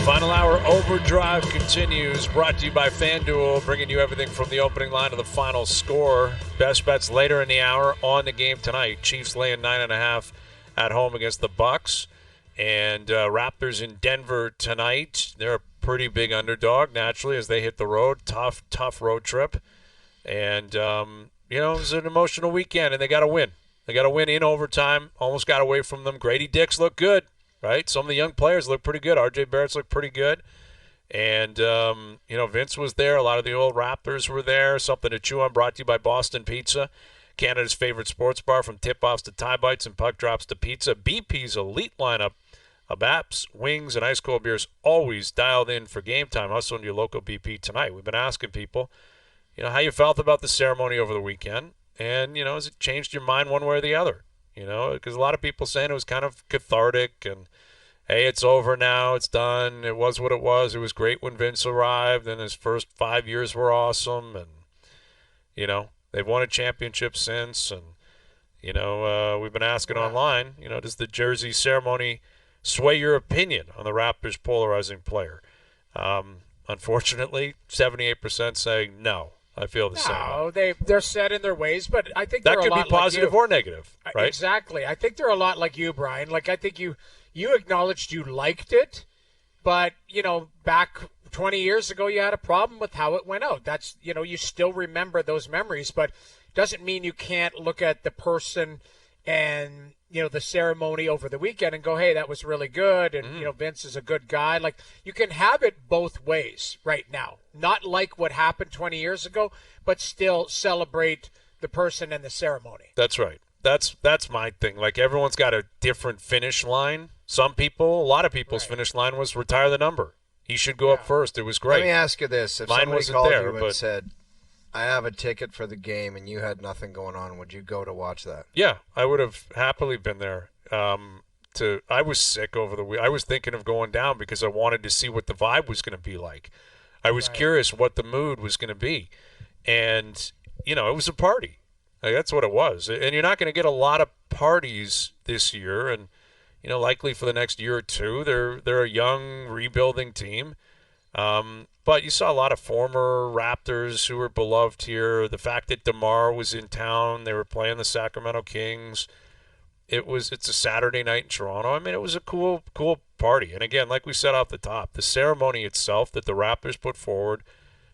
Final hour overdrive continues, brought to you by FanDuel, bringing you everything from the opening line to the final score. Best bets later in the hour on the game tonight. Chiefs laying 9.5 at home against the Bucks, and Raptors in Denver tonight. They're a pretty big underdog, naturally, as they hit the road. Tough road trip. And, it was an emotional weekend, and they got to win. They got to win in overtime. Almost got away from them. Grady Dix looked good. Right, some of the young players look pretty good. R.J. Barrett's looked pretty good. And, Vince was there. A lot of the old Raptors were there. Something to chew on, brought to you by Boston Pizza, Canada's favorite sports bar, from tip-offs to tie bites and puck drops to pizza. BP's elite lineup of apps, wings, and ice-cold beers always dialed in for game time. Also in your local BP tonight. We've been asking people, how you felt about the ceremony over the weekend. And, has it changed your mind one way or the other? Because a lot of people saying it was kind of cathartic and, hey, it's over now, it's done, it was what it was. It was great when Vince arrived, and his first 5 years were awesome, and, they've won a championship since, and, we've been asking online, does the jersey ceremony sway your opinion on the Raptors' polarizing player? Unfortunately, 78% saying no. I feel the same. No, they're set in their ways, but I think that they're could a lot be positive like you. Or negative, right? Exactly. I think they're a lot like you, Brian. Like, I think you acknowledged you liked it, but back 20 years ago, you had a problem with how it went out. That's you still remember those memories, but doesn't mean you can't look at the person and the ceremony over the weekend and go, hey, that was really good, and Vince is a good guy. Like, you can have it both ways right now. Not like what happened 20 years ago, but still celebrate the person and the ceremony. That's right. That's my thing. Like, everyone's got a different finish line. A lot of people's finish line was retire the number. He should go up first. It was great. Let me ask you this. If Mine somebody wasn't called there, you and said, I have a ticket for the game, and you had nothing going on, would you go to watch that? Yeah, I would have happily been there. I was sick over the week. I was thinking of going down because I wanted to see what the vibe was going to be like. I was curious what the mood was going to be. And, it was a party. Like, that's what it was. And you're not going to get a lot of parties this year. And, likely for the next year or two, they're a young, rebuilding team. But you saw a lot of former Raptors who were beloved here. The fact that DeMar was in town, they were playing the Sacramento Kings. It's a Saturday night in Toronto. I mean, it was a cool party. And again, like we said off the top, the ceremony itself that the Raptors put forward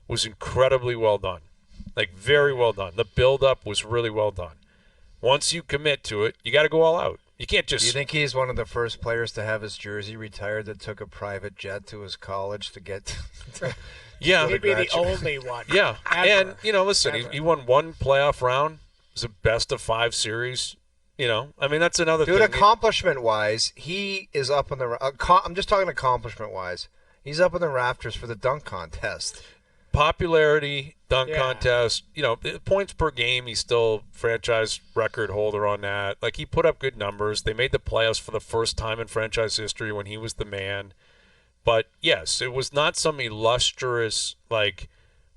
was incredibly well done. Like, very well done. The build-up was really well done. Once you commit to it, you got to go all out. You can't just... Do you think he's one of the first players to have his jersey retired that took a private jet to his college to get... Yeah. He'd be the only one. Yeah. Ever. And, listen, he won one playoff round. It was a best-of-5 series. I mean, that's another thing. Dude, accomplishment-wise, he is up in the... I'm just talking accomplishment-wise. He's up in the Raptors for the dunk contest. Popularity, dunk contest, points per game, he's still franchise record holder on that. Like, he put up good numbers. They made the playoffs for the first time in franchise history when he was the man. But, yes, it was not some illustrious, like,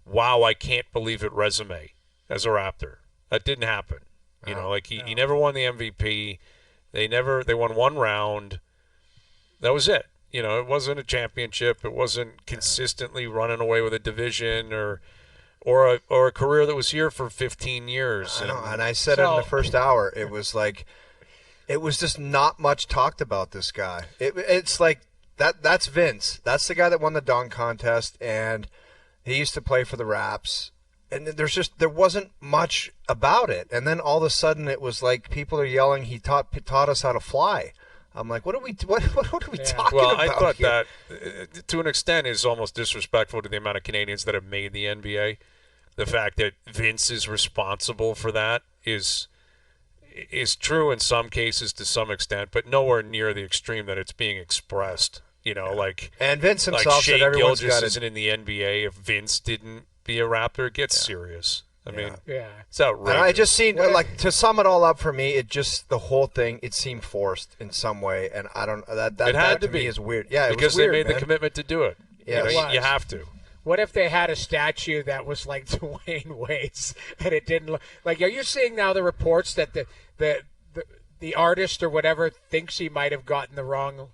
wow, I can't believe it resume as a Raptor. That didn't happen. He never won the MVP. They won one round. That was it. It wasn't a championship. It wasn't consistently running away with a division or a career that was here for 15 years. I know, and I said it in the first hour. It was like, it was just not much talked about this guy. It's like that's Vince. That's the guy that won the dunk contest, and he used to play for the Raps. And there wasn't much about it. And then all of a sudden it was like people are yelling, he taught us how to fly. I'm like, what are we talking about? Well, I thought that, to an extent, is almost disrespectful to the amount of Canadians that have made the NBA. The fact that Vince is responsible for that is true in some cases to some extent, but nowhere near the extreme that it's being expressed. And Vince himself said everyone's got it. Isn't in the NBA. If Vince didn't be a Raptor, it gets serious. I mean, Yeah. It's outrageous. And I just seen, like, to sum it all up for me, it just, the whole thing, it seemed forced in some way, and I don't, that it had to to be. me is weird. Yeah, it because was weird, they made man. the commitment to do it. Yeah, you have to. What if they had a statue that was like Dwyane Wade's and it didn't look like? Are you seeing now the reports that the artist or whatever thinks he might have gotten the wrong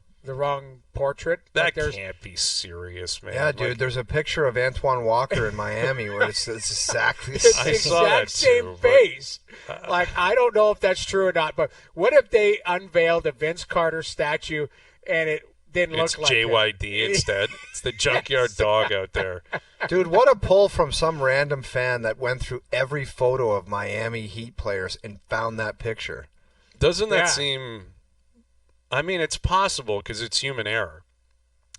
portrait. That can't be serious, man. Yeah, dude. There's a picture of Antoine Walker in Miami where it's exactly the it's same. the exact same face. I don't know if that's true or not, but what if they unveiled a Vince Carter statue and it didn't look like JYD instead? It's the junkyard dog out there. Dude, what a pull from some random fan that went through every photo of Miami Heat players and found that picture. Doesn't that seem... I mean, it's possible because it's human error.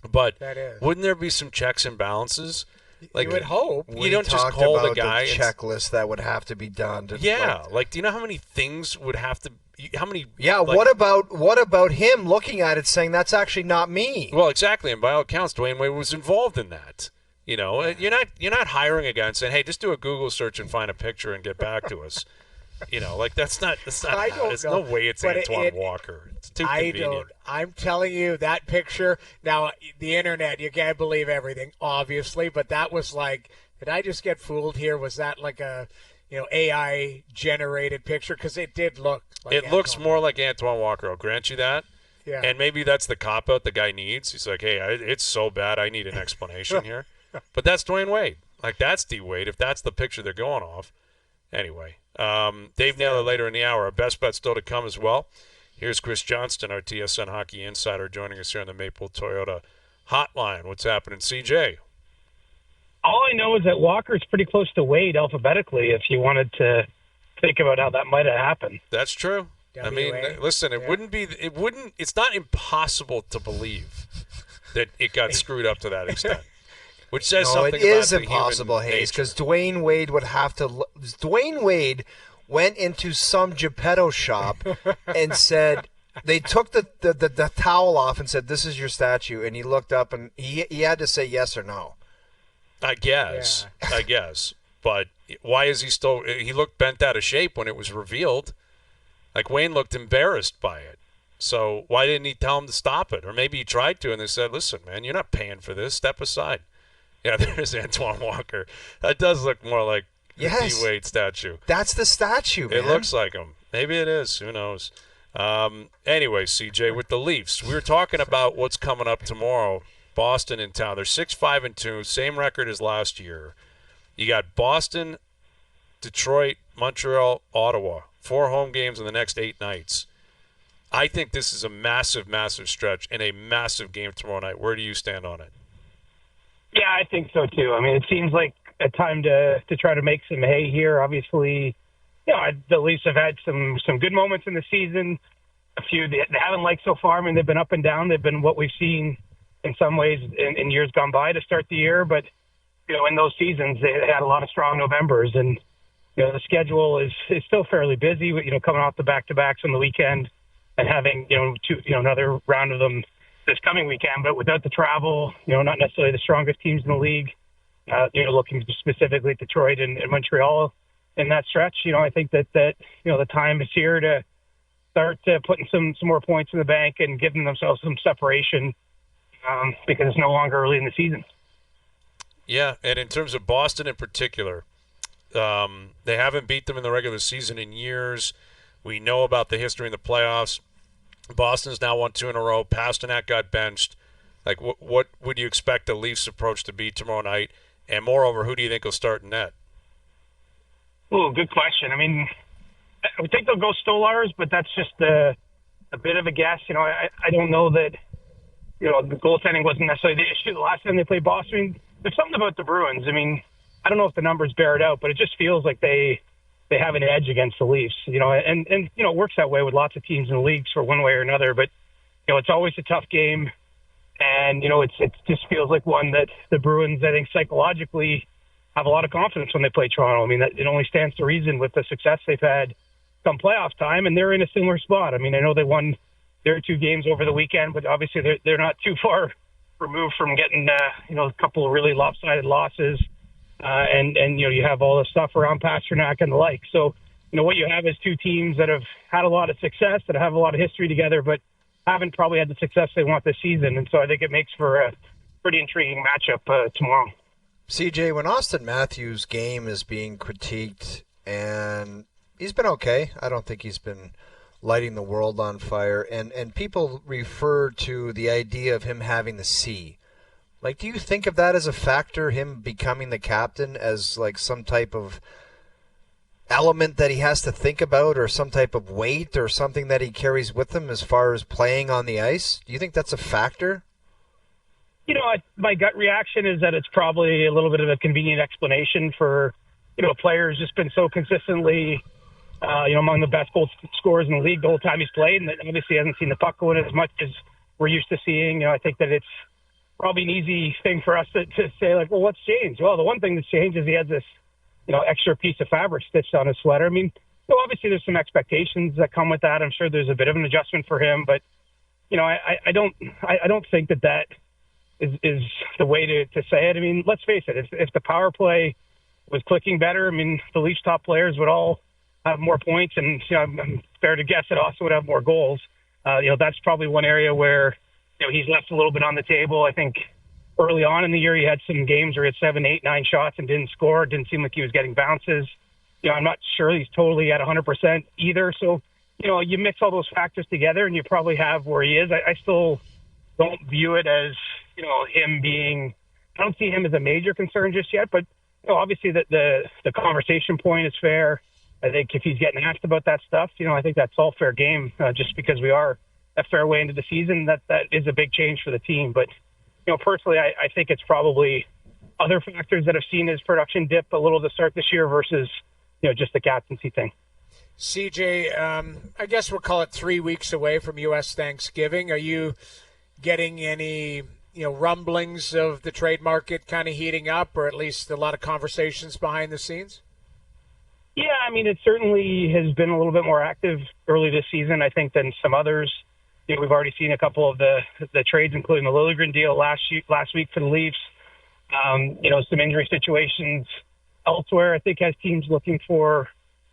But wouldn't there be some checks and balances? Like, you would hope. You don't just call the guy. The checklist that would have to be done. Do you know how many things would have to... How many? Yeah, what about him looking at it saying, that's actually not me? Well, exactly. And by all accounts, Dwyane Wade was involved in that. You know, you're not hiring a guy and saying, hey, just do a Google search and find a picture and get back to us. You know, like that's not there's no way it's Antoine Walker. It's too convenient. I'm telling you, that picture, now the internet, you can't believe everything, obviously, but that was like, did I just get fooled here? Was that like a AI generated picture? Because it did look like it looks more like Antoine Walker, I'll grant you that. Yeah. And maybe that's the cop out the guy needs. He's like, hey, it's so bad, I need an explanation here. But that's Dwyane Wade. Like, that's D Wade, if that's the picture they're going off. Anyway, Dave Naylor later in the hour. Our best bet still to come as well. Here's Chris Johnston, our TSN Hockey Insider, joining us here on the Maple Toyota Hotline. What's happening, CJ? All I know is that Walker's pretty close to Wade alphabetically, if you wanted to think about how that might have happened. That's true. I mean, listen, it's not impossible to believe that it got screwed up to that extent. Which says something about it is impossible, Hayes, because Dwyane Wade would have to. Dwyane Wade went into some Geppetto shop and said they took the towel off and said, "This is your statue," and he looked up and he had to say yes or no. I guess, but why is he still? He looked bent out of shape when it was revealed. Like Wayne looked embarrassed by it. So why didn't he tell him to stop it? Or maybe he tried to, and they said, "Listen, man, you're not paying for this. Step aside." Yeah, there's Antoine Walker. That does look more like the D Wade statue. That's the statue, man. It looks like him. Maybe it is. Who knows? Anyway, CJ, with the Leafs, we were talking about what's coming up tomorrow. Boston in town. They're 6-5-2, same record as last year. You got Boston, Detroit, Montreal, Ottawa. 4 home games in the next 8 nights. I think this is a massive, massive stretch and a massive game tomorrow night. Where do you stand on it? Yeah, I think so too. I mean, it seems like a time to try to make some hay here. Obviously, the Leafs have had some good moments in the season. A few they haven't liked so far. I mean, they've been up and down. They've been what we've seen in some ways in years gone by to start the year. But in those seasons, they had a lot of strong Novembers, and the schedule is still fairly busy. Coming off the back-to-backs on the weekend and having another round of them this coming weekend, but without the travel, not necessarily the strongest teams in the league, looking specifically at Detroit and Montreal in that stretch, I think that the time is here to start putting some more points in the bank and giving themselves some separation because it's no longer early in the season. Yeah, and in terms of Boston in particular, they haven't beat them in the regular season in years. We know about the history in the playoffs. Boston's now won 2 in a row. Pasternak got benched. Like, what would you expect the Leafs' approach to be tomorrow night? And moreover, who do you think will start in net? Oh, good question. I mean, I would think they'll go Stolars, but that's just a bit of a guess. I don't know that, the goaltending wasn't necessarily the issue the last time they played Boston. I mean, there's something about the Bruins. I mean, I don't know if the numbers bear it out, but it just feels like they have an edge against the Leafs, and it works that way with lots of teams in the leagues for one way or another. But it's always a tough game, and it just feels like one that the Bruins, I think, psychologically have a lot of confidence when they play Toronto. I mean, it only stands to reason with the success they've had come playoff time, and they're in a similar spot. I mean, I know they won their 2 games over the weekend, but obviously they're not too far removed from getting a couple of really lopsided losses. And you have all the stuff around Pasternak and the like. So, what you have is 2 teams that have had a lot of success, that have a lot of history together, but haven't probably had the success they want this season. And so I think it makes for a pretty intriguing matchup tomorrow. CJ, when Auston Matthews' game is being critiqued, and he's been okay. I don't think he's been lighting the world on fire, and people refer to the idea of him having the C. Like, do you think of that as a factor, him becoming the captain, as like some type of element that he has to think about, or some type of weight or something that he carries with him as far as playing on the ice? Do you think that's a factor? You know, my gut reaction is that it's probably a little bit of a convenient explanation for, you know, a player who's just been so consistently, among the best goal scorers in the league the whole time he's played, and that obviously hasn't seen the puck going as much as we're used to seeing. You know, I think that it's probably an easy thing for us to say, like, well, what's changed? Well, the one thing that's changed is he has this, you know, extra piece of fabric stitched on his sweater. I mean, so obviously there's some expectations that come with that. I'm sure there's a bit of an adjustment for him, but, you know, I don't think that is the way to say it. I mean, let's face it, if the power play was clicking better, I mean, the Leafs top players would all have more points, and, you know, I'm fair to guess it also would have more goals. That's probably one area where, you know, he's left a little bit on the table. I think early on in the year, he had some games where he had 7, 8, 9 shots and didn't score. It didn't seem like he was getting bounces. You know, I'm not sure he's totally at 100% either. So, you know, you mix all those factors together and you probably have where he is. I still don't view it as, you know, him being, I don't see him as a major concern just yet, but, you know, obviously the conversation point is fair. I think if he's getting asked about that stuff, you know, I think that's all fair game, just because we are a fair way into the season. That is a big change for the team. But, you know, personally, I think it's probably other factors that have seen his production dip a little to start this year versus, you know, just the captaincy thing. CJ, I guess we'll call it 3 weeks away from U.S. Thanksgiving. Are you getting any, you know, rumblings of the trade market kind of heating up, or at least a lot of conversations behind the scenes? Yeah, I mean, it certainly has been a little bit more active early this season, I think, than some others. You know, we've already seen a couple of the trades, including the Liljegren deal last week for the Leafs. You know, some injury situations elsewhere, I think, has teams looking for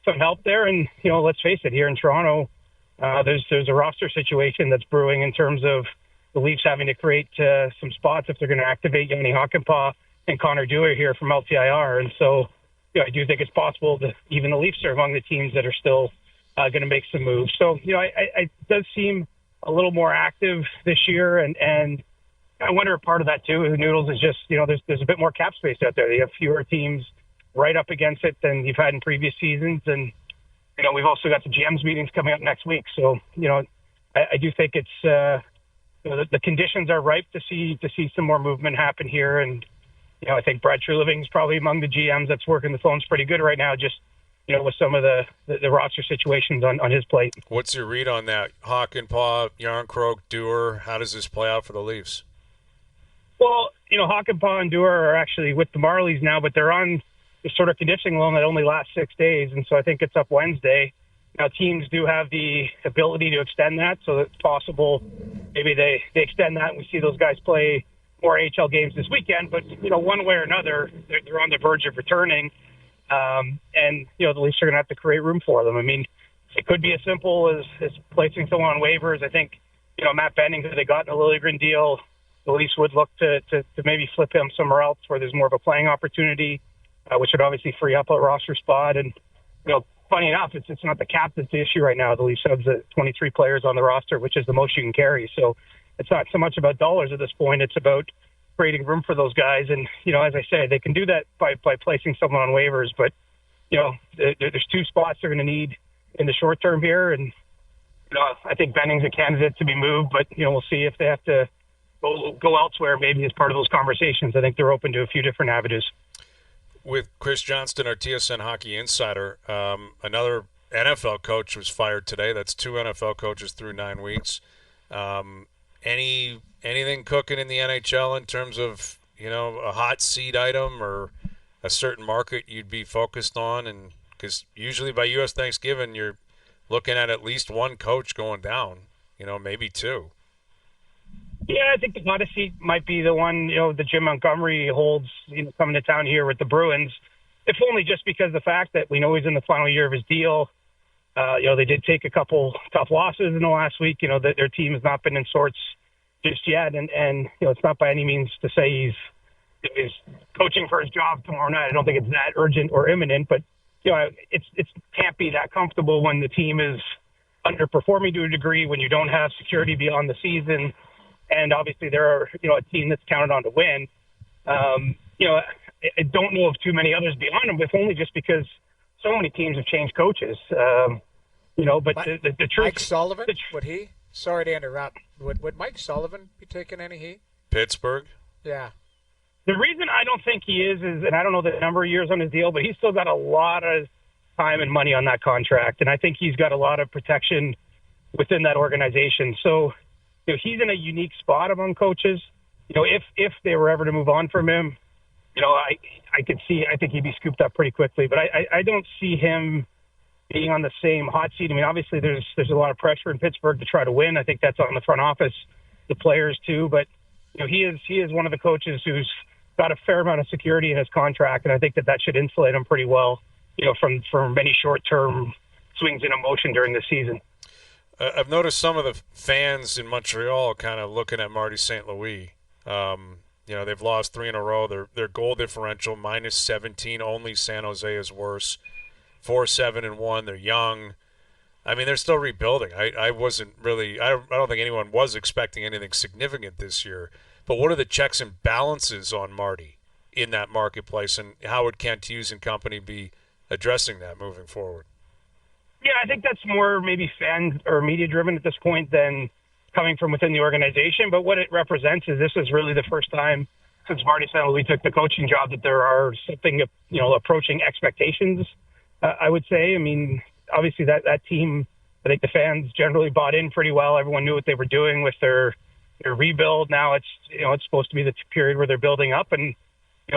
some help there. And, you know, let's face it, here in Toronto, there's a roster situation that's brewing in terms of the Leafs having to create some spots if they're going to activate Jani Hakanpää and Connor Dewar here from LTIR. And so, you know, I do think it's possible that even the Leafs are among the teams that are still going to make some moves. So, you know, it does seem a little more active this year. And I wonder if part of that, too, Noodles, is just, you know, there's a bit more cap space out there. You have fewer teams right up against it than you've had in previous seasons. And, you know, we've also got the GM's meetings coming up next week. So, you know, I do think it's, you know, the conditions are ripe to see some more movement happen here. And, you know, I think Brad Treliving's probably among the GMs that's working the phones pretty good right now, just, you know, with some of the roster situations on his plate. What's your read on that? Hakanpää, Järnkrok, Dewar, how does this play out for the Leafs? Well, you know, Hakanpää and Dewar are actually with the Marlies now, but they're on this sort of conditioning loan that only lasts 6 days, and so I think it's up Wednesday. Now, teams do have the ability to extend that, so it's possible maybe they extend that and we see those guys play more AHL games this weekend. But, you know, one way or another, they're on the verge of returning. And, you know, the Leafs are going to have to create room for them. I mean, it could be as simple as placing someone on waivers. I think, you know, Matt Benning, who they got in a Liljegren deal, the Leafs would look to maybe flip him somewhere else where there's more of a playing opportunity, which would obviously free up a roster spot. And, you know, funny enough, it's not the cap that's the issue right now. The Leafs have the 23 players on the roster, which is the most you can carry. So it's not so much about dollars at this point. It's about creating room for those guys. And, you know, as I say, they can do that by placing someone on waivers. But, you know, there's 2 spots they're going to need in the short term here. And, you know, I think Benning's a candidate to be moved. But, you know, we'll see if they have to go elsewhere maybe as part of those conversations. I think they're open to a few different avenues. With Chris Johnston, our TSN hockey insider, another NFL coach was fired today. That's 2 NFL coaches through 9 weeks. Anything cooking in the NHL in terms of, you know, a hot seat item or a certain market you'd be focused on? And because usually by U.S. Thanksgiving, you're looking at least 1 coach going down, you know, maybe 2. Yeah, I think the hottest seat might be the one, you know, that Jim Montgomery holds, you know, coming to town here with the Bruins, if only just because the fact that we know he's in the final year of his deal. You know, they did take a couple tough losses in the last week. You know, their team has not been in sorts just yet. And you know, it's not by any means to say he's coaching for his job tomorrow night. I don't think it's that urgent or imminent, but, you know, it can't be that comfortable when the team is underperforming to a degree, when you don't have security beyond the season, and obviously they're a team that's counted on to win. I don't know of too many others beyond them, if only just because so many teams have changed coaches. But the truth. Mike Sullivan, would he? Sorry to interrupt. Would Mike Sullivan be taking any heat? Pittsburgh? Yeah. The reason I don't think he is, and I don't know the number of years on his deal, but he's still got a lot of time and money on that contract, and I think he's got a lot of protection within that organization. So, he's in a unique spot among coaches. If they were ever to move on from him, I think he'd be scooped up pretty quickly. But I don't see him being on the same hot seat. I mean, obviously there's a lot of pressure in Pittsburgh to try to win. I think that's on the front office, the players too. But he is one of the coaches who's got a fair amount of security in his contract, and I think that should insulate him pretty well, from any short-term swings in emotion during the season. I've noticed some of the fans in Montreal kind of looking at Marty St. Louis. They've lost 3 in a row. Their goal differential -17. Only San Jose is worse. 4-7-1. They're young. I mean, they're still rebuilding. I wasn't really. I don't think anyone was expecting anything significant this year. But what are the checks and balances on Marty in that marketplace, and how would Kent Hughes and company be addressing that moving forward? Yeah, I think that's more maybe fan or media driven at this point than coming from within the organization. But what it represents is this is really the first time since Marty St. Louis took the coaching job that there are something, approaching expectations, I would say. I mean, obviously that team, I think the fans generally bought in pretty well. Everyone knew what they were doing with their rebuild. Now it's supposed to be the period where they're building up. And,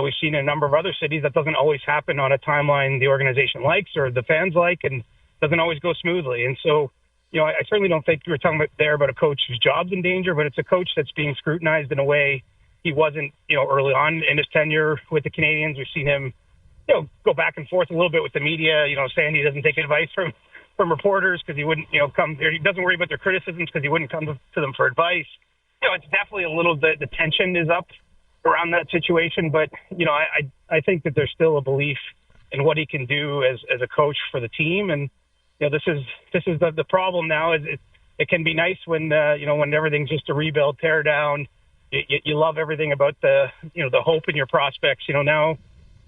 we've seen in a number of other cities that doesn't always happen on a timeline the organization likes or the fans like, and doesn't always go smoothly. And so, I certainly don't think we were talking about a coach whose job's in danger, but it's a coach that's being scrutinized in a way he wasn't, early on in his tenure with the Canadians. We've seen him, go back and forth a little bit with the media, saying he doesn't take advice from reporters because he wouldn't, come there. He doesn't worry about their criticisms because he wouldn't come to them for advice. It's definitely a little bit, the tension is up around that situation, but, I think that there's still a belief in what he can do as a coach for the team. And, this is the problem now is it can be nice when, when everything's just a rebuild, tear down. You love everything about the hope in your prospects. Now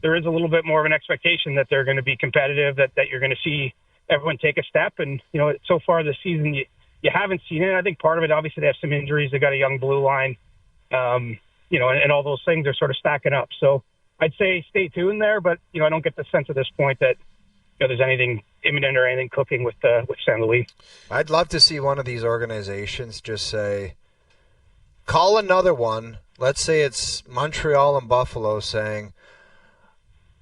there is a little bit more of an expectation that they're going to be competitive, that you're going to see everyone take a step. And, so far this season, you haven't seen it. I think part of it, obviously, they have some injuries. They got a young blue line, and all those things are sort of stacking up. So I'd say stay tuned there, but, I don't get the sense at this point that there's anything imminent or anything cooking with St. Louis. I'd love to see one of these organizations just say, call another one. Let's say it's Montreal and Buffalo saying,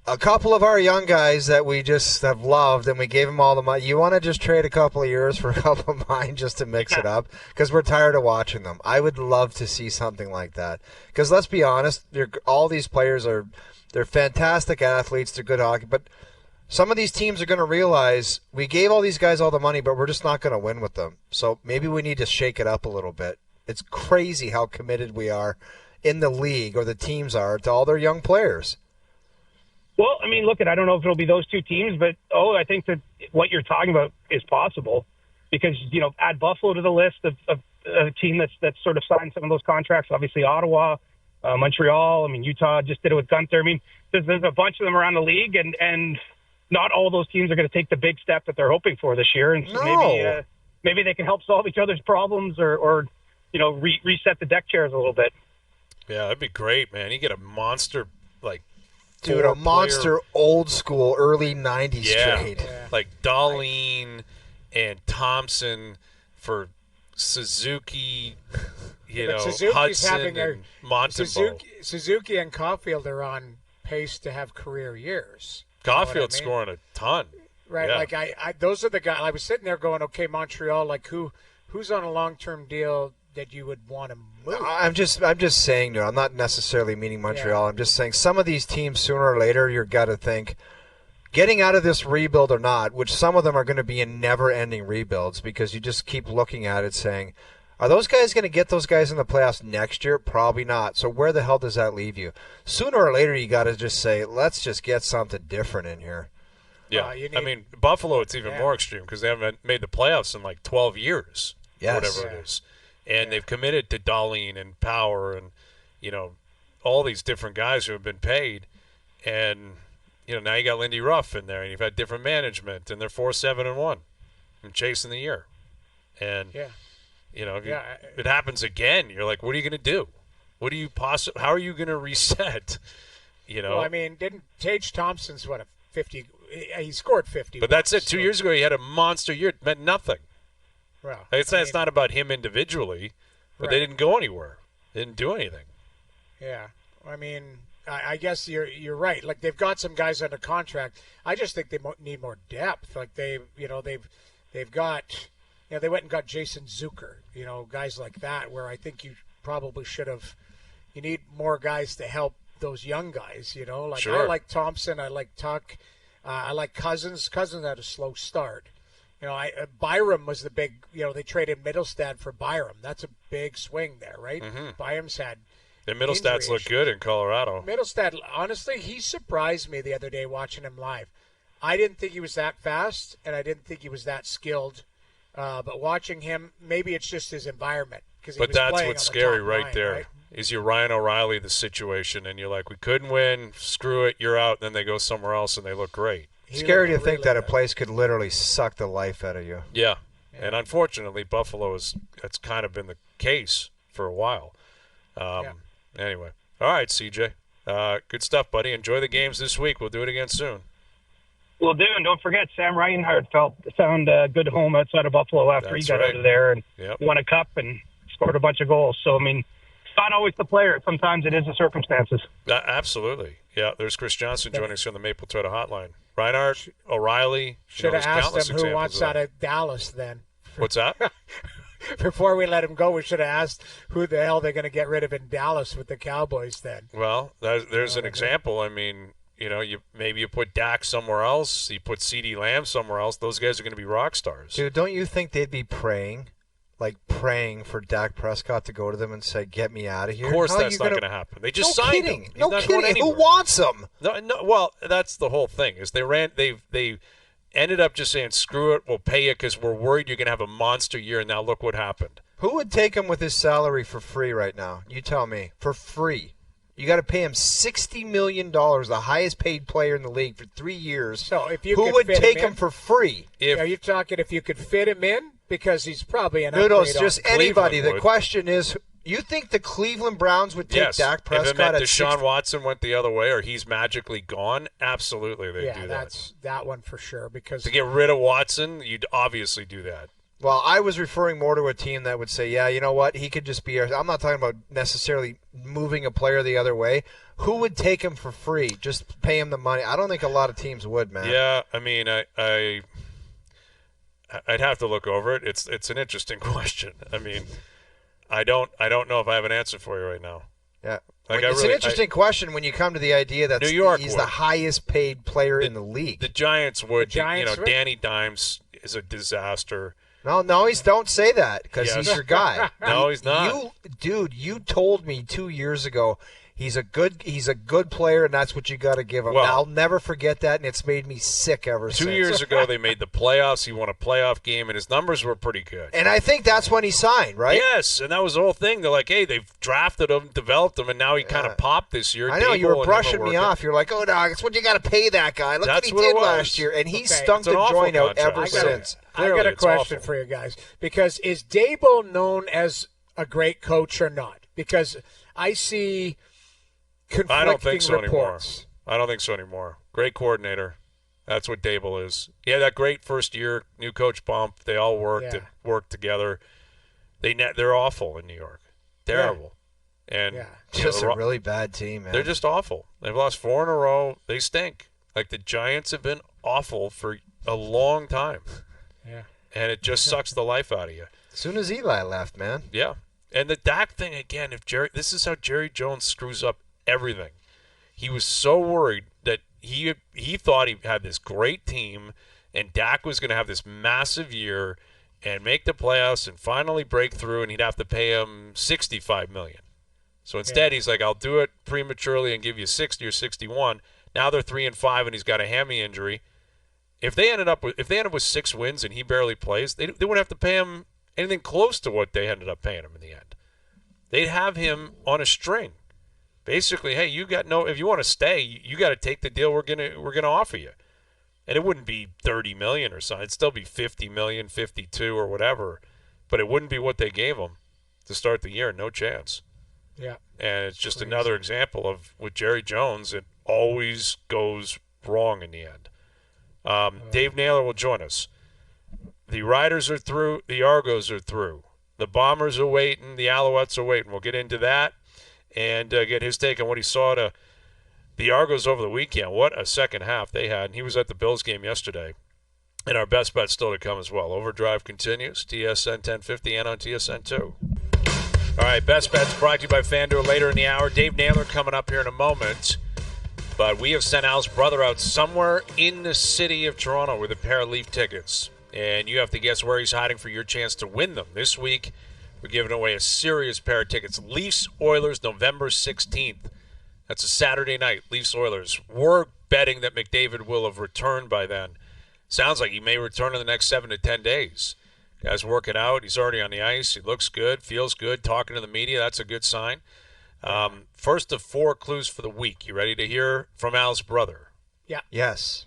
a couple of our young guys that we just have loved and we gave them all the money. You want to just trade a couple of years for a couple of mine just to mix it up? Because we're tired of watching them. I would love to see something like that. Because let's be honest, all these players they're fantastic athletes. They're good hockey. But some of these teams are going to realize we gave all these guys all the money, but we're just not going to win with them. So maybe we need to shake it up a little bit. It's crazy how committed we are in the league, or the teams are, to all their young players. Well, I mean, look, I don't know if it'll be those two teams, but, I think that what you're talking about is possible because, add Buffalo to the list of a team that's sort of signed some of those contracts. Obviously, Ottawa, Montreal. I mean, Utah just did it with Gunther. I mean, there's a bunch of them around the league, and not all those teams are going to take the big step that they're hoping for this year. And so maybe they can help solve each other's problems or reset the deck chairs a little bit. Yeah, that'd be great, man. You get a monster, Dude, a monster old school early 90s trade. Yeah. Like Darlene and Thompson for Suzuki, Hudson and Montembeault. Suzuki and Caulfield are on pace to have career years. Caulfield's scoring a ton. Right, yeah. I those are the guys. I was sitting there going, okay, Montreal, who's on a long-term deal that you would want to move? I'm just saying, I'm not necessarily meaning Montreal. Yeah. I'm just saying some of these teams, sooner or later, you've got to think, getting out of this rebuild or not, which some of them are going to be in never-ending rebuilds because you just keep looking at it saying, are those guys going to get those guys in the playoffs next year? Probably not. So where the hell does that leave you? Sooner or later, you got to just say, let's just get something different in here. Yeah, I mean, Buffalo, it's even more extreme because they haven't made the playoffs in like 12 years, whatever it is. And they've committed to Dahlin and Power and, all these different guys who have been paid. And, now you got Lindy Ruff in there, and you've had different management, and they're 4-7-1 and chasing the year. And, if it happens again, you're like, what are you going to do? How are you going to reset? Well, I mean, didn't Tage Thompson's, 50? He scored 50. But that's it. 2 years ago, he had a monster year. It meant nothing. Well, it's not about him individually, but they didn't go anywhere. They didn't do anything. Yeah. I mean, I guess you're right. Like, they've got some guys under contract. I just think they need more depth. Like, they've got, they went and got Jason Zucker, guys like that, where I think you probably should have. You need more guys to help those young guys, Like, sure. I like Thompson. I like Tuck. I like Cousins. Cousins had a slow start. Byram was the big, they traded Middlestad for Byram. That's a big swing there, right? Mm-hmm. Byram's had. And Middlestad's look good in Colorado. Middlestad, honestly, he surprised me the other day watching him live. I didn't think he was that fast, and I didn't think he was that skilled. But watching him, maybe it's just his environment. But that's what's scary right there. Right? Is your Ryan O'Reilly the situation, and you're like, we couldn't win, screw it, you're out, and then they go somewhere else and they look great. Scary to think that a place could literally suck the life out of you. Yeah. And unfortunately, Buffalo that's kind of been the case for a while. Anyway. All right, CJ. Good stuff, buddy. Enjoy the games this week. We'll do it again soon. Will do, and don't forget, Sam Reinhart found a good home outside of Buffalo after he got out of there and won a cup and scored a bunch of goals. So, I mean, it's not always the player. Sometimes it is the circumstances. Absolutely. Yeah, there's Chris Johnston joining us on the Maple Twitter hotline. Reinhart, O'Reilly. Should have asked him who wants out of Dallas then. What's that? Before we let him go, we should have asked who the hell they're going to get rid of in Dallas with the Cowboys then. Well, there's an example. I mean, maybe you put Dak somewhere else. You put CeeDee Lamb somewhere else. Those guys are going to be rock stars. Dude, don't you think they'd be praying for Dak Prescott to go to them and say, get me out of here? Of course that's not going to happen. They just signed him. No kidding. Who wants him? No, well, that's the whole thing. Is they ended up just saying, screw it, we'll pay you because we're worried you're going to have a monster year, and now look what happened. Who would take him with his salary for free right now? You tell me. For free. You got to pay him $60 million, the highest paid player in the league for 3 years. So if you who would take him for free? Are you talking if you could fit him in? Because he's probably an No, it's just anybody. Cleveland the question is, you think the Cleveland Browns would take Dak Prescott if it meant Deshaun Watson went the other way or he's magically gone, absolutely they'd do that. That's that one for sure. Because to get rid of Watson, you'd obviously do that. Well, I was referring more to a team that would say, yeah, you know what, he could just be I'm not talking about necessarily moving a player the other way. Who would take him for free? Just pay him the money. I don't think a lot of teams would, man. Yeah, I mean, I'd have to look over it. It's an interesting question. I mean, I don't know if I have an answer for you right now. Yeah. It's an interesting question when you come to the idea that he's the highest paid player in the league. The Giants would. Danny Dimes is a disaster. No, don't say that because he's your guy. No, he's not. You told me 2 years ago he's a good player, and that's what you got to give him. Well, I'll never forget that, and it's made me sick ever since. 2 years ago, they made the playoffs. He won a playoff game, and his numbers were pretty good. And I think that's when he signed, right? Yes, and that was the whole thing. They're like, hey, they've drafted him, developed him, and now he kind of popped this year. I know, you were brushing me off. You're like, oh, no, that's what you got to pay that guy. Look what he did last year. And he stunk the joint out ever since. I got a question for you guys. Because is Dable known as a great coach or not? Because I see conflicting I don't think so reports. Anymore. I don't think so anymore. Great coordinator. That's what Dable is. Yeah, that great first year, new coach bump. They all worked together. They're awful in New York. Terrible. Yeah. And just a really bad team, man. They're just awful. They've lost 4 in a row. They stink. Like the Giants have been awful for a long time. Yeah. And it just sucks the life out of you. As soon as Eli left, man. Yeah. And the Dak thing again, this is how Jerry Jones screws up everything. He was so worried that he thought he had this great team and Dak was going to have this massive year and make the playoffs and finally break through, and he'd have to pay him $65 million. So instead, he's like, I'll do it prematurely and give you 60 or 61. Now they're 3-5, and he's got a hammy injury, If they ended up with 6 wins and he barely plays, they wouldn't have to pay him anything close to what they ended up paying him in the end. They'd have him on a string. Basically, hey, if you want to stay, you got to take the deal we're gonna offer you. And it wouldn't be $30 million or something. It'd still be $50 million, 52 or whatever. But it wouldn't be what they gave him to start the year. No chance. Yeah. And it's just another example of with Jerry Jones, it always goes wrong in the end. Dave Naylor will join us. The Riders are through. The Argos are through. The Bombers are waiting. The Alouettes are waiting. We'll get into that and get his take on what he saw to the Argos over the weekend. What a second half they had. And he was at the Bills game yesterday. And our best bet still to come as well. OverDrive continues. TSN 1050 and on TSN 2. All right, best bets brought to you by FanDuel later in the hour. Dave Naylor coming up here in a moment. But we have sent Al's brother out somewhere in the city of Toronto with a pair of Leaf tickets. And you have to guess where he's hiding for your chance to win them. This week, we're giving away a serious pair of tickets. Leafs Oilers, November 16th. That's a Saturday night, Leafs Oilers. We're betting that McDavid will have returned by then. Sounds like he may return in the next 7 to 10 days. Guy's working out. He's already on the ice. He looks good, feels good, talking to the media. That's a good sign. First of 4 clues for the week. You ready to hear from Al's brother? Yeah. Yes.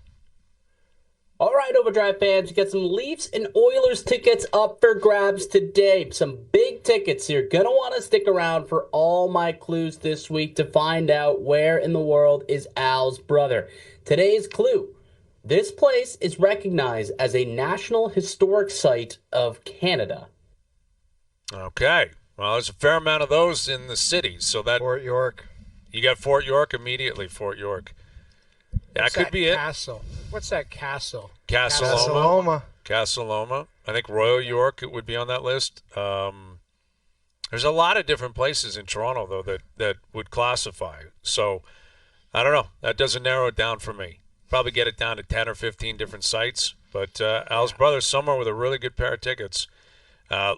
All right, OverDrive fans, you got some Leafs and Oilers tickets up for grabs today. Some big tickets here. Gonna want to stick around for all my clues this week to find out where in the world is Al's brother. Today's clue. This place is recognized as a National Historic Site of Canada. Okay. Well, there's a fair amount of those in the city. So that Fort York. You got Fort York immediately, Fort York. That could be it. Castle. What's that castle? Casaloma. I think Royal York would be on that list. There's a lot of different places in Toronto, though, that would classify. So, I don't know. That doesn't narrow it down for me. Probably get it down to 10 or 15 different sites. But Al's brother's somewhere with a really good pair of tickets.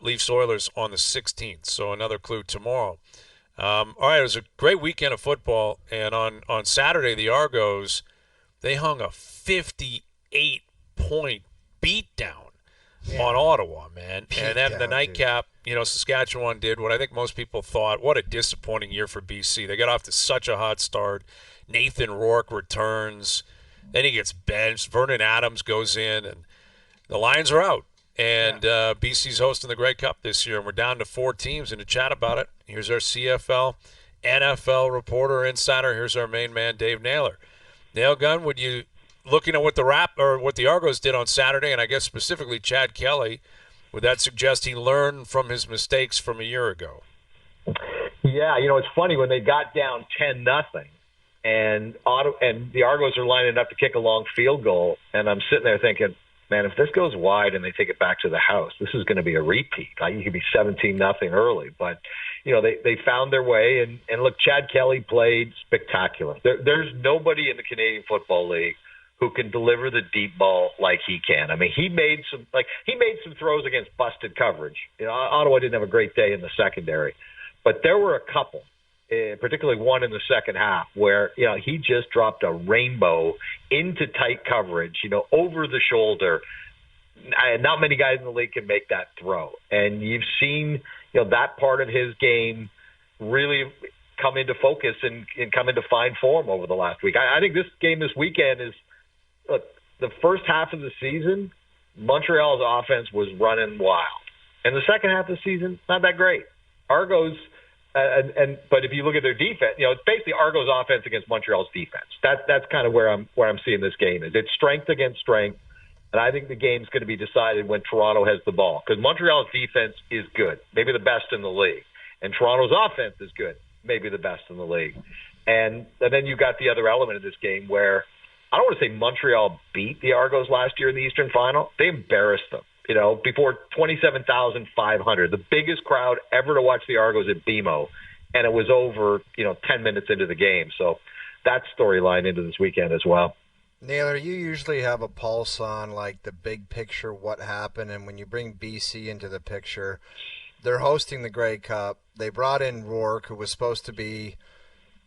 Leafs Oilers on the 16th. So, another clue tomorrow. All right, it was a great weekend of football. And on Saturday, the Argos, they hung a 58-point beatdown on Ottawa, man. And then the nightcap, Saskatchewan did what I think most people thought. What a disappointing year for BC. They got off to such a hot start. Nathan Rourke returns. Then he gets benched. Vernon Adams goes in, and the Lions are out. And BC's hosting the Grey Cup this year, and we're down to 4 teams. And to chat about it, here's our CFL, NFL reporter, insider. Here's our main man, Dave Naylor. Nail Gun, would you, looking at what the Argos did on Saturday, and I guess specifically Chad Kelly, would that suggest he learned from his mistakes from a year ago? Yeah, it's funny when they got down 10-0, and the Argos are lining up to kick a long field goal, and I'm sitting there thinking, man, if this goes wide and they take it back to the house, this is going to be a repeat. You could be 17-0 early, but they found their way, and look, Chad Kelly played spectacular. There's nobody in the Canadian Football League who can deliver the deep ball like he can. I mean, he made some throws against busted coverage. Ottawa didn't have a great day in the secondary, but there were a couple, particularly one in the second half, where he just dropped a rainbow into tight coverage, over the shoulder. Not many guys in the league can make that throw, and you've seen that part of his game really come into focus and come into fine form over the last week. I think this game this weekend is, look, the first half of the season, Montreal's offense was running wild, and the second half of the season, not that great. Argos. But if you look at their defense, it's basically Argos' offense against Montreal's defense. That's kind of where I'm seeing this game is. It's strength against strength, and I think the game's going to be decided when Toronto has the ball because Montreal's defense is good, maybe the best in the league, and Toronto's offense is good, maybe the best in the league. And then you've got the other element of this game where I don't want to say Montreal beat the Argos last year in the Eastern Final. They embarrassed them. Before 27,500, the biggest crowd ever to watch the Argos at BMO, and it was over, 10 minutes into the game. So that storyline into this weekend as well. Naylor, you usually have a pulse on, the big picture, what happened, and when you bring BC into the picture, they're hosting the Grey Cup. They brought in Rourke, who was supposed to be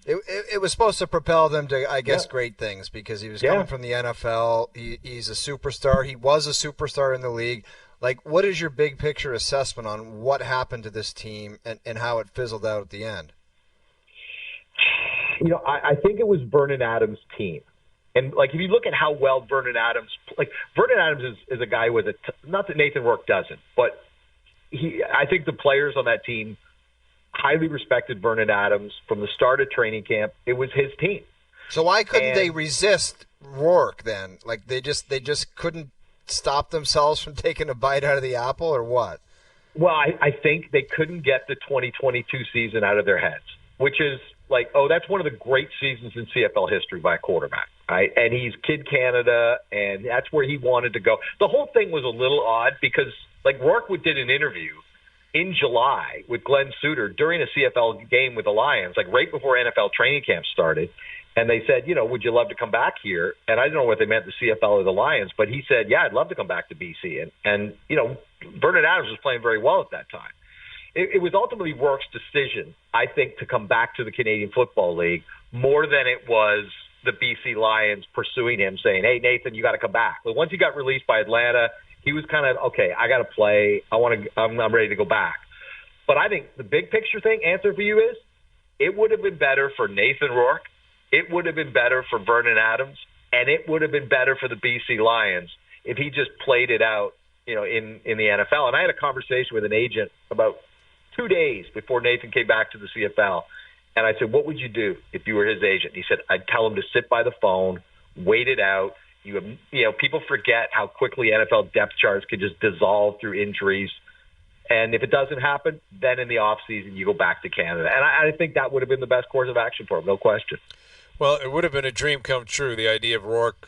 It was supposed to propel them to, I guess, great things because he was coming from the NFL. He's a superstar. He was a superstar in the league. Like, what is your big picture assessment on what happened to this team and how it fizzled out at the end? You know, I think it was Vernon Adams' team. And, like, if you look at how well Vernon Adams is a guy with not that Nathan Rourke doesn't, but I think the players on that team highly respected Vernon Adams from the start of training camp. It was his team. So why couldn't they resist Rourke then? Like, they just couldn't stop themselves from taking a bite out of the apple, or what? Well, I think they couldn't get the 2022 season out of their heads, which is like, that's one of the great seasons in CFL history by a quarterback, right? And he's Kid Canada, and that's where he wanted to go. The whole thing was a little odd because, like, Rourke did an interview in July with Glenn Suter during a CFL game with the Lions, like right before NFL training camp started. And they said, would you love to come back here? And I don't know what they meant, the CFL or the Lions, but he said, yeah, I'd love to come back to BC. And Vernon Adams was playing very well at that time. It was ultimately Rourke's decision, I think, to come back to the Canadian Football League more than it was the BC Lions pursuing him, saying, hey, Nathan, you got to come back. But once he got released by Atlanta, he was kind of, okay, I got to play. I'm ready to go back. But I think the big picture answer for you is it would have been better for Nathan Rourke. It would have been better for Vernon Adams, and it would have been better for the BC Lions if he just played it out, in the NFL. And I had a conversation with an agent about 2 days before Nathan came back to the CFL. And I said, what would you do if you were his agent? He said, I'd tell him to sit by the phone, wait it out. People forget how quickly NFL depth charts can just dissolve through injuries. And if it doesn't happen, then in the offseason, you go back to Canada. And I think that would have been the best course of action for him, no question. Well, it would have been a dream come true, the idea of Rourke,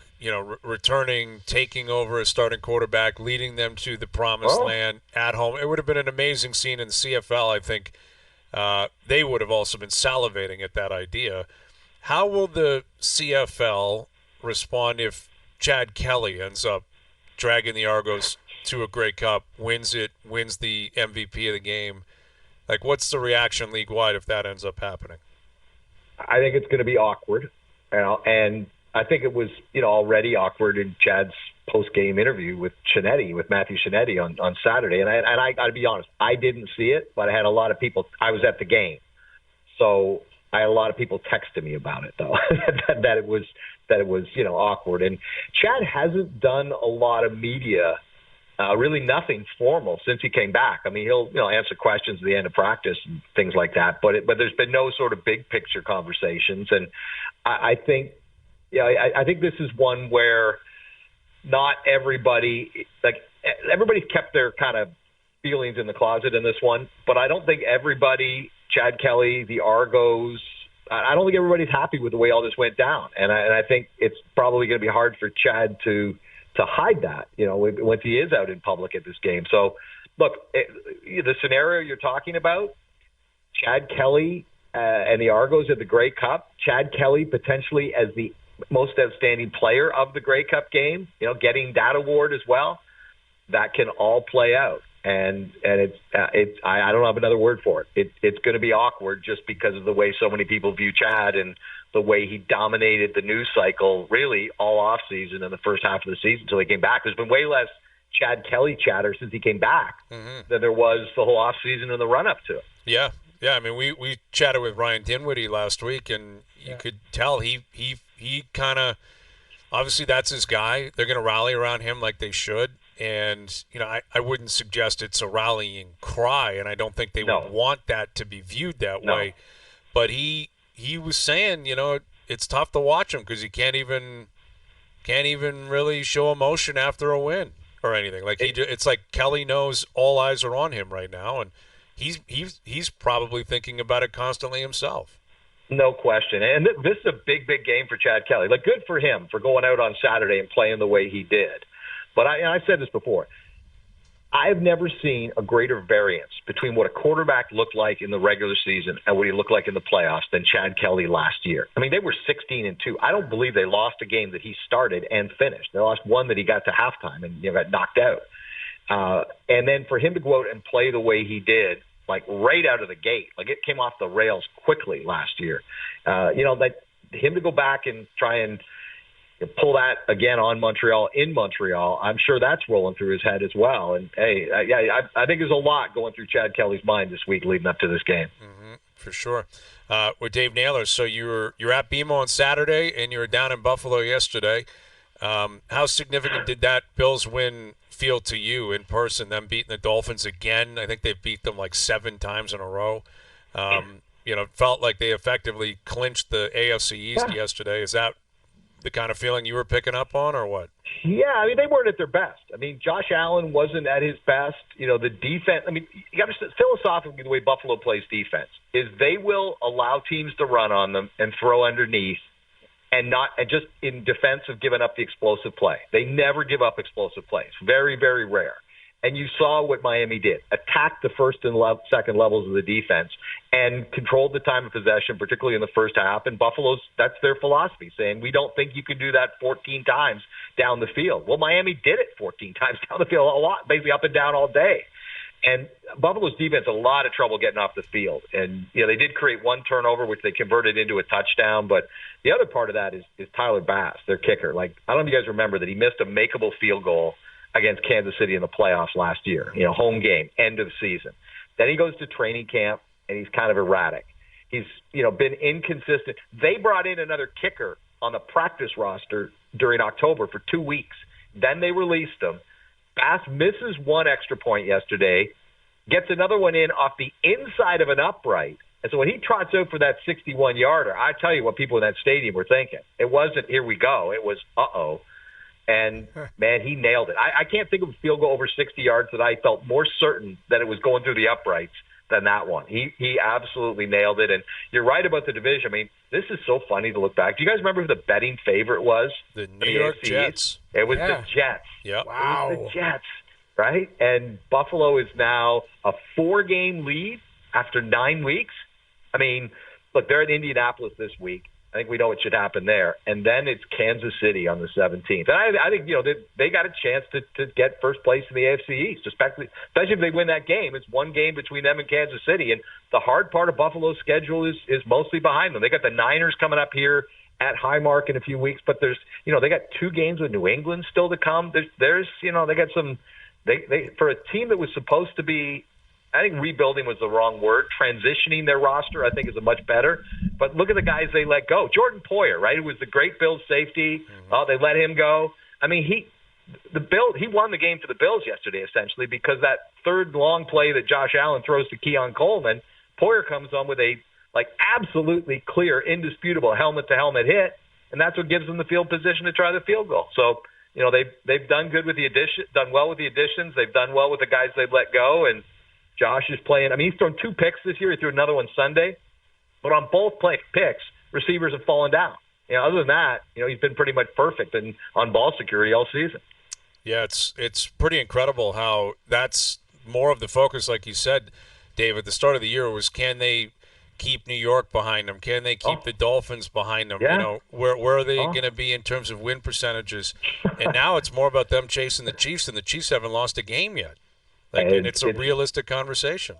returning, taking over as starting quarterback, leading them to the promised land at home. It would have been an amazing scene in the CFL. I think they would have also been salivating at that idea. How will the CFL respond if Chad Kelly ends up dragging the Argos to a Grey Cup, wins the MVP of the game? Like, what's the reaction league-wide if that ends up happening? I think it's going to be awkward, and I think it was already awkward in Chad's post-game interview with Matthew Chinetti on Saturday. And I got to be honest, I didn't see it, but I had a lot of people. I was at the game, so I had a lot of people texting me about it though that it was awkward. And Chad hasn't done a lot of media. Really nothing formal since he came back. I mean, he'll answer questions at the end of practice and things like that. But there's been no sort of big picture conversations. And I think this is one where not everybody's kept their kind of feelings in the closet in this one. But I don't think everybody, Chad Kelly, the Argos, I don't think everybody's happy with the way all this went down. And I think it's probably going to be hard for Chad to hide that, once he is out in public at this game. So, look, the scenario you're talking about, Chad Kelly and the Argos at the Grey Cup, Chad Kelly potentially as the most outstanding player of the Grey Cup game, getting that award as well, that can all play out. And it's I don't have another word for it. It's going to be awkward just because of the way so many people view Chad and the way he dominated the news cycle really all off season in the first half of the season until he came back. There's been way less Chad Kelly chatter since he came back than there was the whole off season and the run up to it. Yeah. I mean, we chatted with Ryan Dinwiddie last week, and you could tell he kind of obviously that's his guy. They're going to rally around him like they should. And, I wouldn't suggest it's a rallying cry, and I don't think they would want that to be viewed that way. But he was saying, it's tough to watch him because he can't even really show emotion after a win or anything. Like it's like Kelly knows all eyes are on him right now, and he's probably thinking about it constantly himself. No question. And this is a big, big game for Chad Kelly. Like, good for him for going out on Saturday and playing the way he did. But I've said this before. I've never seen a greater variance between what a quarterback looked like in the regular season and what he looked like in the playoffs than Chad Kelly last year. I mean, they were 16-2. I don't believe they lost a game that he started and finished. They lost one that he got to halftime and got knocked out. And then for him to go out and play the way he did like right out of the gate. Like it came off the rails quickly last year. Like him to go back and try and pull that again on Montreal in Montreal, I'm sure that's rolling through his head as well. And hey, I think there's a lot going through Chad Kelly's mind this week leading up to this game. Mm-hmm, for sure. With Dave Naylor, so you're at BMO on Saturday and you were down in Buffalo yesterday. How significant did that Bills win feel to you in person, them beating the Dolphins again? I think they've beat them like 7 times in a row. Felt like they effectively clinched the AFC East yesterday. Is that the kind of feeling you were picking up on, or what? Yeah, I mean, they weren't at their best. I mean, Josh Allen wasn't at his best. The defense, I mean, you got to philosophically, the way Buffalo plays defense is they will allow teams to run on them and throw underneath and just in defense of giving up the explosive play. They never give up explosive plays. Very, very rare. And you saw what Miami did. Attacked the first and second levels of the defense and controlled the time of possession, particularly in the first half. And that's their philosophy, saying we don't think you can do that 14 times down the field. Well, Miami did it 14 times down the field, a lot, basically up and down all day. And Buffalo's defense had a lot of trouble getting off the field. And, they did create one turnover, which they converted into a touchdown. But the other part of that is Tyler Bass, their kicker. Like, I don't know if you guys remember that he missed a makeable field goal against Kansas City in the playoffs last year, home game, end of the season. Then he goes to training camp, and he's kind of erratic. He's, been inconsistent. They brought in another kicker on the practice roster during October for 2 weeks. Then they released him. Bass misses one extra point yesterday, gets another one in off the inside of an upright. And so when he trots out for that 61-yarder, I tell you what people in that stadium were thinking. It wasn't, here we go. It was, uh-oh. And, man, he nailed it. I can't think of a field goal over 60 yards that I felt more certain that it was going through the uprights than that one. He absolutely nailed it. And you're right about the division. I mean, this is so funny to look back. Do you guys remember who the betting favorite was? The New York Jets. It was the Jets. Yep. Wow. It was the Jets, right? And Buffalo is now a 4-game lead after 9 weeks. I mean, look, they're in Indianapolis this week. I think we know what should happen there. And then it's Kansas City on the 17th. And I think, they got a chance to get first place in the AFC East, especially if they win that game. It's one game between them and Kansas City. And the hard part of Buffalo's schedule is mostly behind them. They got the Niners coming up here at Highmark in a few weeks, but there's, they got 2 games with New England still to come. There's they got some, they for a team that was supposed to be, I think rebuilding was the wrong word. Transitioning their roster, I think, is a much better. But look at the guys they let go. Jordan Poyer, right, who was the great Bills safety. Mm-hmm. Oh, they let him go. I mean, he won the game for the Bills yesterday, essentially, because that third long play that Josh Allen throws to Keon Coleman, Poyer comes on with a absolutely clear, indisputable helmet-to-helmet hit, and that's what gives them the field position to try the field goal. So, they've done good with done well with the additions. They've done well with the guys they've let go, and Josh is playing. I mean, he's thrown 2 picks this year. He threw another one Sunday. But on both picks, receivers have fallen down. Other than that, he's been pretty much perfect on ball security all season. Yeah, it's pretty incredible how that's more of the focus, like you said, Dave, at the start of the year was, can they keep New York behind them? Can they keep the Dolphins behind them? Yeah. Where are they going to be in terms of win percentages? And now it's more about them chasing the Chiefs, and the Chiefs haven't lost a game yet. And it's a realistic conversation.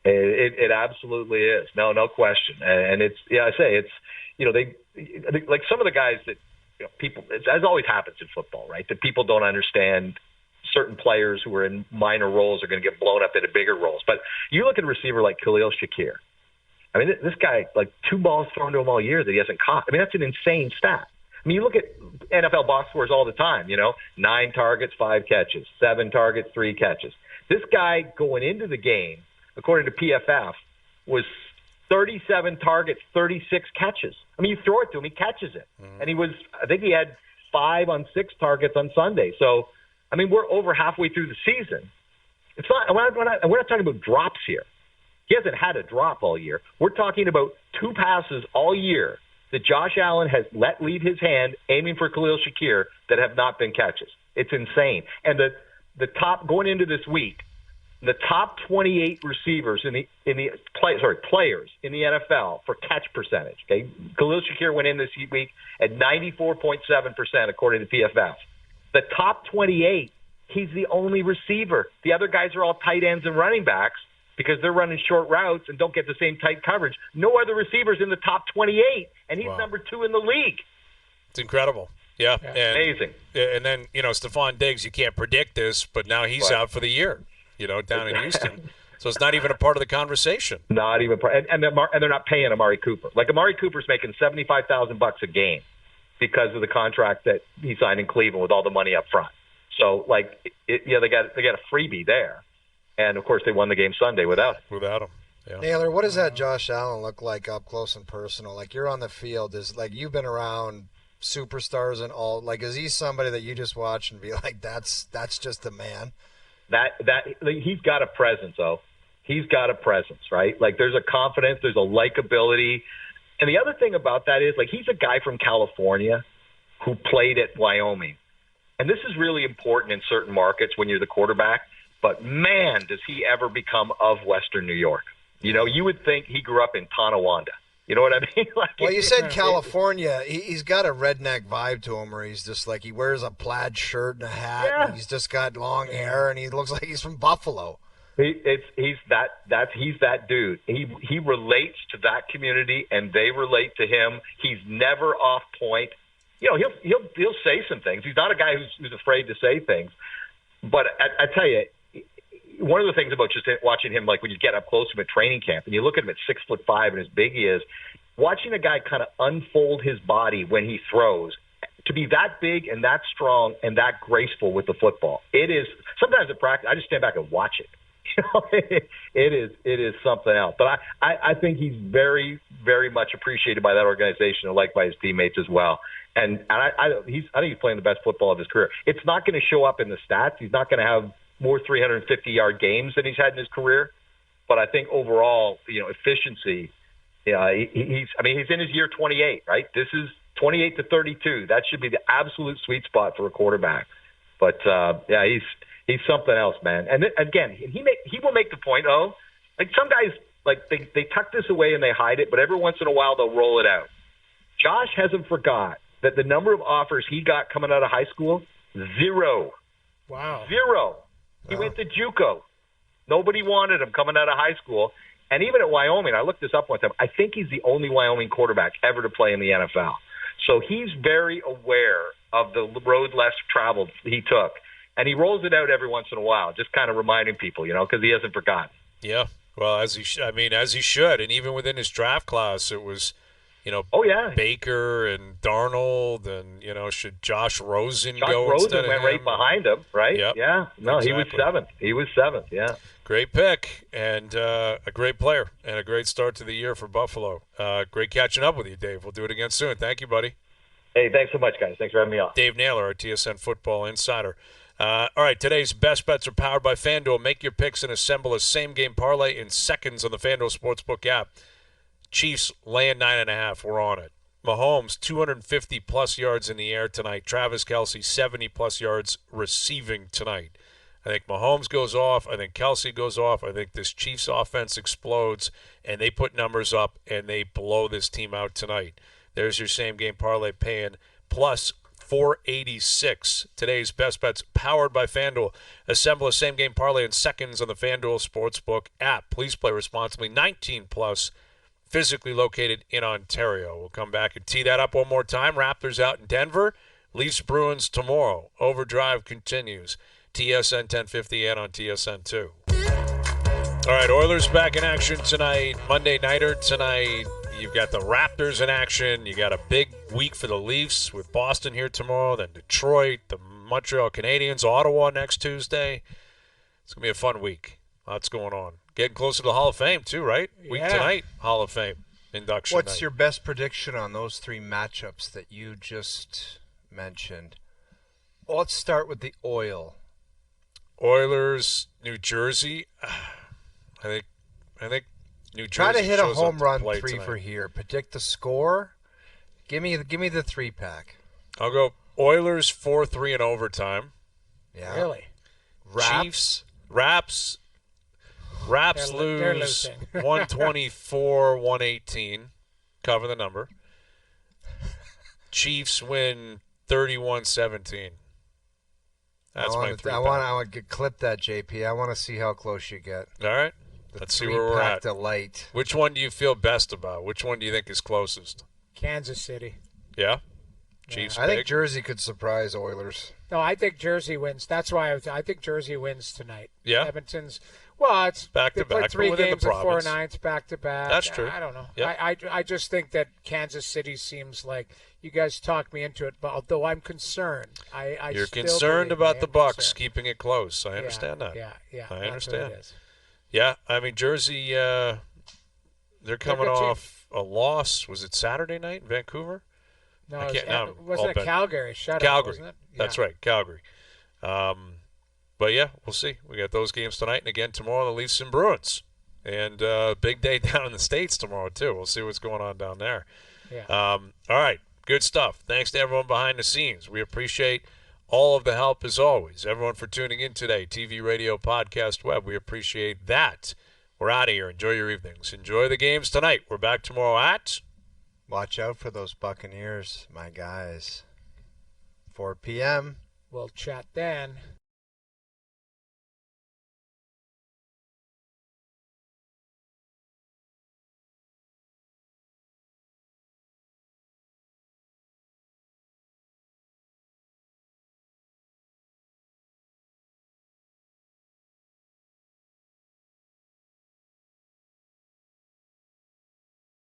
It absolutely is. No question. And it's, I say it's, they like some of the guys that people, as always happens in football, right? That people don't understand. Certain players who are in minor roles are going to get blown up into bigger roles. But you look at a receiver like Khalil Shakir. I mean, this guy, 2 balls thrown to him all year that he hasn't caught. I mean, that's an insane stat. I mean, you look at NFL box scores all the time. 9 targets, 5 catches, 7 targets, 3 catches. This guy going into the game, according to PFF, was 37 targets, 36 catches. I mean, you throw it to him, he catches it. Mm-hmm. And I think he had 5 on 6 targets on Sunday. So, I mean, we're over halfway through the season. It's not, we're not talking about drops here. He hasn't had a drop all year. We're talking about 2 passes all year that Josh Allen has let leave his hand, aiming for Khalil Shakir, that have not been catches. It's insane. And the top, going into this week, the top 28 receivers players in the NFL for catch percentage. Okay, Khalil Shakir went in this week at 94.7% according to PFF. The top 28, he's the only receiver. The other guys are all tight ends and running backs. because they're running short routes and don't get the same tight coverage. No other receivers in the top 28, and he's number 2 in the league. It's incredible. Yeah. And, amazing. And then, Stephon Diggs, you can't predict this, but now he's out for the year, down in Houston. So it's not even a part of the conversation. Not even part. And they're not paying Amari Cooper. Like, Amari Cooper's making $75,000 a game because of the contract that he signed in Cleveland with all the money up front. So, they got a freebie there. And, of course, they won the game Sunday without him. Without him. Yeah. Naylor, what does that Josh Allen look like up close and personal? Like, you're on the field. You've been around superstars and all. Like, is he somebody that you just watch and be like, that's just the man? He's got a presence, though. He's got a presence, right? Like, there's a confidence, there's a likability. And the other thing about that is, like, he's a guy from California who played at Wyoming. And this is really important in certain markets when you're the quarterback. But, man, does he ever become of Western New York. You would think he grew up in Tonawanda. You know what I mean? Well, you said California. He's got a redneck vibe to him where he's just like he wears a plaid shirt and a hat. Yeah. And he's just got long hair, and he looks like he's from Buffalo. He's that dude. He relates to that community, and they relate to him. He's never off point. He'll say some things. He's not a guy who's afraid to say things. But I tell you, one of the things about just watching him, like when you get up close to him at training camp and you look at him at 6'5" and as big he is, watching a guy kind of unfold his body when he throws, to be that big and that strong and that graceful with the football, it is sometimes at practice I just stand back and watch it. It is something else. But I think he's very, very much appreciated by that organization and liked by his teammates as well. And I think he's playing the best football of his career. It's not going to show up in the stats. He's not going to have more 350-yard games than he's had in his career. But I think overall, efficiency, he's in his year 28, right? This is 28 to 32. That should be the absolute sweet spot for a quarterback. But, he's something else, man. And then, again, he will make the point, like some guys, like they tuck this away and they hide it, but every once in a while they'll roll it out. Josh hasn't forgot that the number of offers he got coming out of high school, 0. Wow. 0. He went to JUCO. Nobody wanted him coming out of high school. And even at Wyoming, I looked this up one time, I think he's the only Wyoming quarterback ever to play in the NFL. So he's very aware of the road less traveled he took. And he rolls it out every once in a while, just kind of reminding people, because he hasn't forgotten. Yeah, well, as he should. And even within his draft class, it was, Baker and Darnold and, should Josh Rosen go Rosen instead of went him? right behind him, right? Yep. Yeah. No, Exactly. He was seventh, yeah. Great pick and a great player and a great start to the year for Buffalo. Great catching up with you, Dave. We'll do it again soon. Thank you, buddy. Hey, thanks so much, guys. Thanks for having me on. Dave Naylor, our TSN Football Insider. All right, today's best bets are powered by FanDuel. Make your picks and assemble a same-game parlay in seconds on the FanDuel Sportsbook app. Chiefs laying 9.5. We're on it. Mahomes, 250-plus yards in the air tonight. Travis Kelce, 70-plus yards receiving tonight. I think Mahomes goes off. I think Kelce goes off. I think this Chiefs offense explodes, and they put numbers up, and they blow this team out tonight. There's your same-game parlay paying plus 486. Today's best bets powered by FanDuel. Assemble a same-game parlay in seconds on the FanDuel Sportsbook app. Please play responsibly. 19+, physically located in Ontario. We'll come back and tee that up one more time. Raptors out in Denver. Leafs Bruins tomorrow. Overdrive continues. TSN 1050 and on TSN 2. All right, Oilers back in action tonight. Monday nighter tonight. You've got the Raptors in action. You got a big week for the Leafs with Boston here tomorrow, then Detroit, the Montreal Canadiens, Ottawa next Tuesday. It's going to be a fun week. Lots going on. Getting closer to the Hall of Fame, too, right? Yeah. Week tonight, Hall of Fame induction What's night. your best prediction on those 3 matchups that you just mentioned? Well, let's start with the Oil. Oilers, New Jersey. I think New Jersey Try to hit a shows up home to run play 3 tonight. for here. Predict the score. Give me the 3-pack. I'll go Oilers 4-3 in overtime. Yeah. Really? Raps. Raps They're lose losing. 124-118. Cover the number. Chiefs win 31-17. That's my 3-pack. I want to clip that, JP. I want to see how close you get. All right. Let's see where we're at. Delight. Which one do you feel best about? Which one do you think is closest? Kansas City. Yeah? Chiefs I think big? Jersey could surprise Oilers. No, I think Jersey wins. That's why I think Jersey wins tonight. Yeah? Edmonton's. Well, it's Back to they played back, 3 but within the games in 4 province. nights back to back. That's true. I don't know. Yeah. I just think that Kansas City seems like you guys talked me into it, but although I'm concerned, You're still concerned believe about I the am Bucks concerned. keeping it close. I understand that. Yeah. I that's what understand. it is. Yeah, I mean, Jersey, they're coming good team. off a loss. Was it Saturday night in Vancouver? No, I can't- now I'm all wasn't it bent. Calgary? Shut Calgary. Wasn't it? That's Yeah. right, Calgary. But yeah, we'll see. We got those games tonight, and again tomorrow, the Leafs and Bruins, and big day down in the States tomorrow too. We'll see what's going on down there. Yeah. All right, good stuff. Thanks to everyone behind the scenes. We appreciate all of the help as always. Everyone for tuning in today, TV, radio, podcast, web. We appreciate that. We're out of here. Enjoy your evenings. Enjoy the games tonight. We're back tomorrow at. Watch out for those Buccaneers, my guys. 4 p.m. We'll chat then.